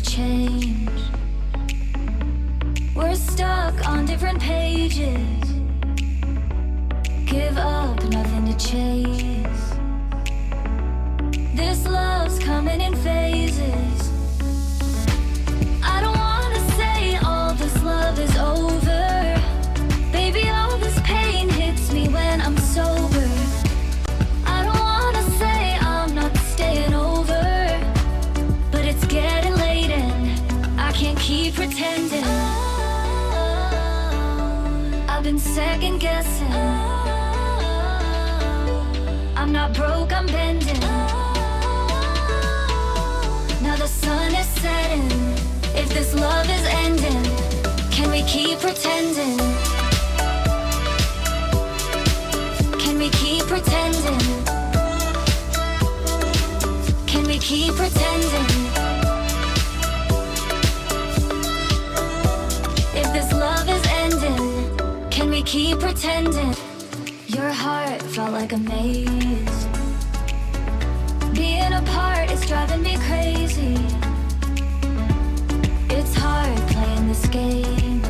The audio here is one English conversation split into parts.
change. We're stuck on different pages. Give up, nothing to chase. This love's coming in phases. I don't wanna say all this love is over. Baby, all this pain hits me when I'm sober. I don't wanna say I'm not staying over, but it's getting late and I can't keep pretending. I've been second guessing. I'm not broke, I'm bending. Now the sun is setting. If this love is ending, can we keep pretending? Can we keep pretending? Can we keep pretending? If this love is ending, can we keep pretending? Your heart felt like a maze. Being apart is driving me crazy. It's hard playing this game.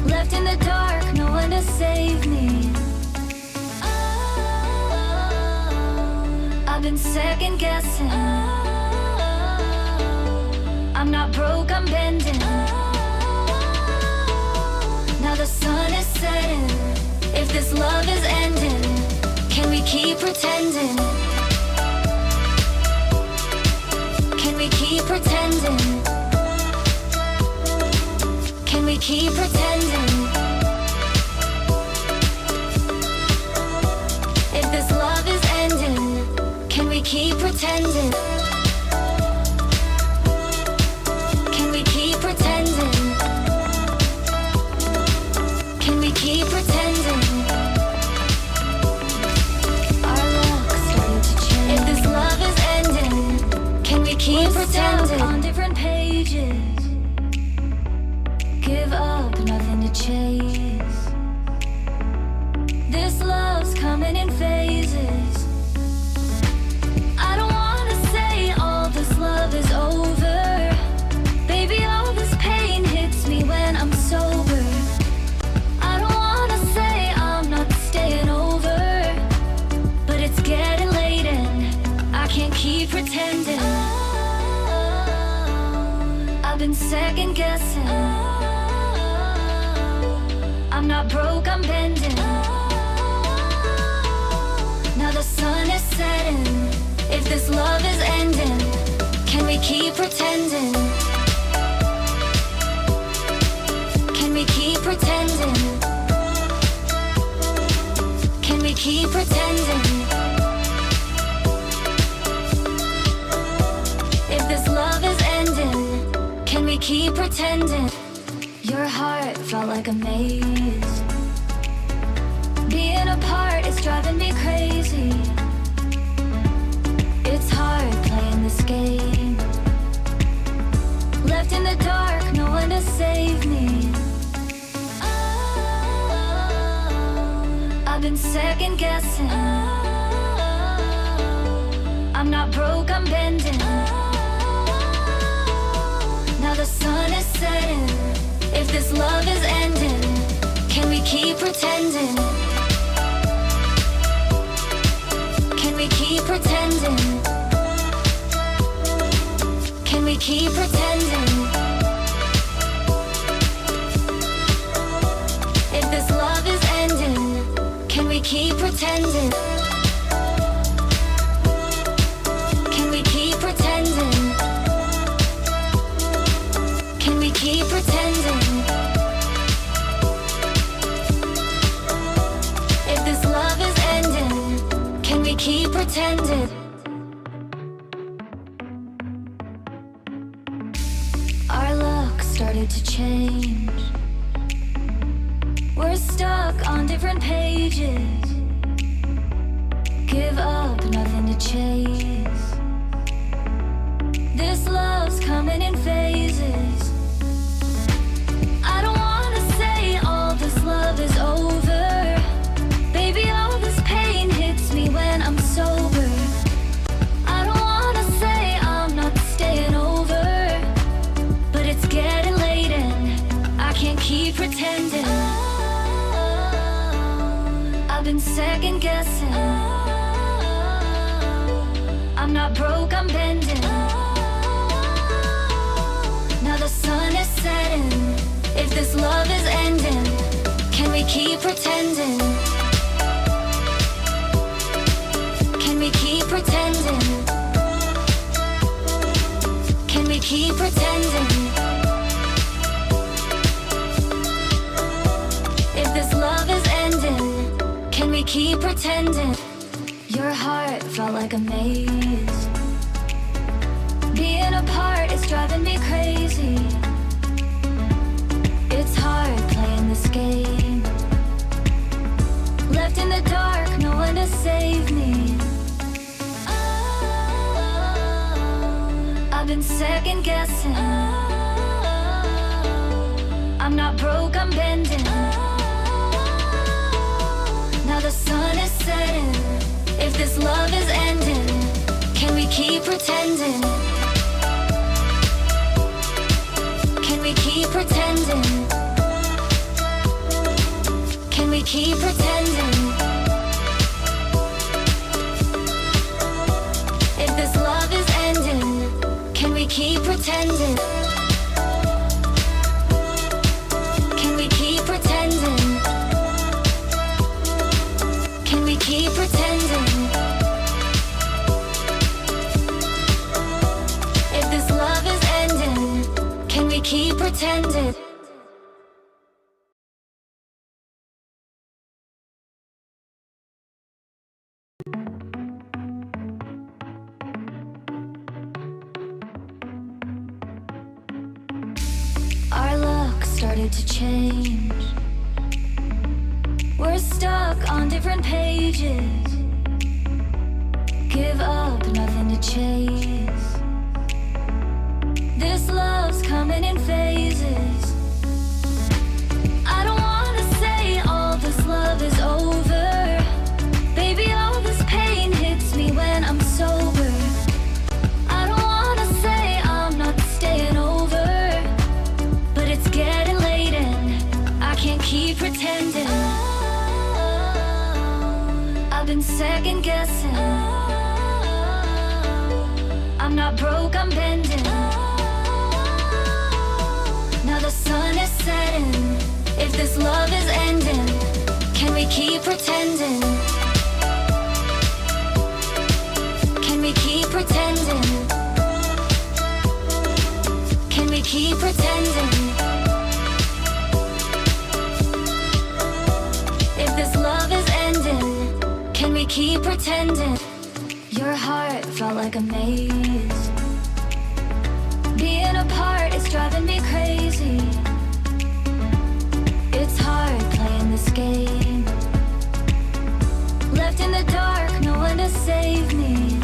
Left in the dark, no one to save me. I've been second guessing. I'm not broke, I'm bending. Now the sun is setting. If this love is ending, can we keep pretending? Can we keep pretending? Can we keep pretending? If this love is ending, can we keep pretending? Can we keep pretending? Can we keep pretending? Our luck started to change. If this love is ending, can we keep pretending? On different pages. Give up, nothing to chase. This love's coming in phases. I don't wanna say all this love is over. Baby, all this pain hits me when I'm sober. I don't wanna say I'm not staying over, but it's getting late and I can't keep pretending. I've been second guessing. I'm not broke, I'm bending. Now the sun is setting. If this love is ending, can we keep pretending? Can we keep pretending? Can we keep pretending? If this love is ending, can we keep pretending? Your heart felt like a maze. Being apart is driving me crazy. It's hard playing this game. Left in the dark, no one to save me. I've been second guessing. I'm not broke, I'm bending. Now the sun is setting. If this love is ending, can we keep pretending? Can we keep pretending? Can we keep pretending? If this love is ending, can we keep pretending? Can we keep pretending? Can we keep pretending? If this love is ending, can we keep pretending? Our luck started to change. We're stuck on different pages. Give up, nothing to chase. This love's coming in phases. I don't wanna say all this love is over. Baby, all this pain hits me when I'm sober. I don't wanna say I'm not staying over, been second guessing. I'm not broke, I'm bending. Now the sun is setting. If this love is ending, can we keep pretending? Can we keep pretending? Can we keep pretending? If this love is ending, can we keep pretending? Your heart felt like a maze. Being apart is driving me crazy. It's hard playing this game. Left in the dark, no one to save me. I've been second guessing. I'm not broke, I'm bending. Now the sun is setting. If this love is ending, can we keep pretending? Can we keep pretending? Can we keep pretending? If this love is ending, can we keep pretending? Can we keep pretending? Can we keep pretending? If this love is ending, can we keep pretending? Our luck started to change. We're stuck on different pages. Give up, nothing to chase. This love's coming in phases. I don't wanna say all this love is over. Baby, all this pain hits me when I'm sober. I don't wanna say I'm not staying over, but it's getting late and I can't keep pretending. I've been second guessing. I'm not broke, I'm bending. Now the sun is setting. If this love is ending, can we keep pretending? Can we keep pretending? Can we keep pretending? If this love is ending, can we keep pretending? Your heart felt like a maze. Being apart is driving me crazy. It's hard playing this game. Left in the dark, no one to save me.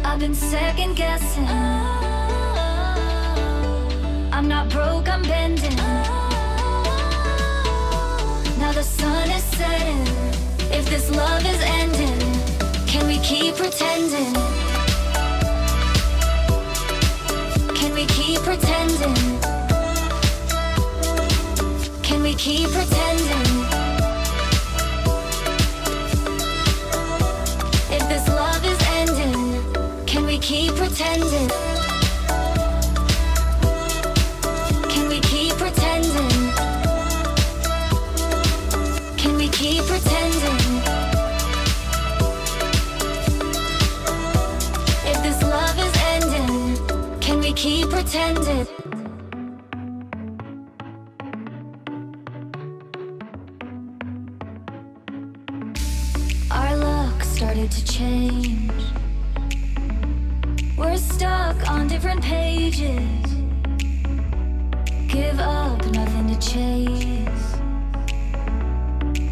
I've been second guessing. I'm not broke, I'm bending. Now the sun is setting. If this love is ending, can we keep pretending? Can we keep pretending? Can we keep pretending? If this love is ending, can we keep pretending? Can we keep pretending? Can we keep pretending? If this love is ending, can we keep pretending? Our luck started to change. We're stuck on different pages. Give up, nothing to chase.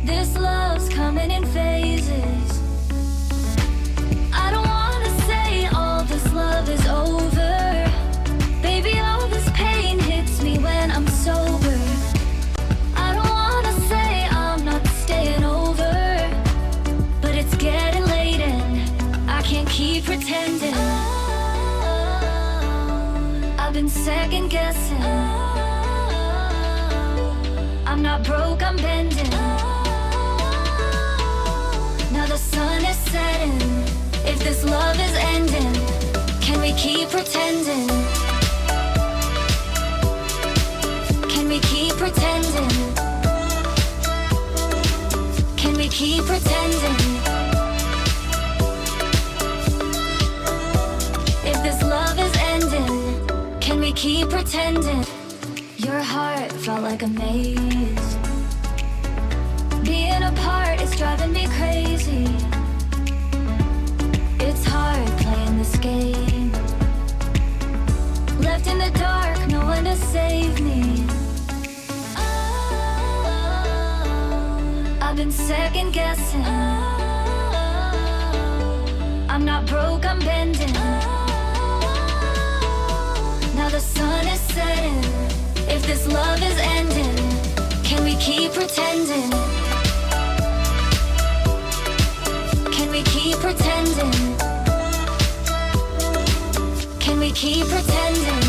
This love's coming in phases. I don't wanna say all this love is over. Baby, all this pain hits me when I'm sober. I don't wanna say I'm not staying over, but it's getting late and I can't keep pretending. I've been second guessing. I'm not broke, I'm bending. Now the sun is setting. If this love is ending, can we keep pretending? Can we keep pretending? Can we keep pretending? If this love is ending, can we keep pretending? Your heart felt like a maze. Being apart is driving me crazy. It's hard playing this game. Left in the dark, no one to save me. I've been second guessing. I'm not broke, I'm bending. Now the sun is setting. If this love is ending, can we keep pretending? Can we keep pretending? Can we keep pretending?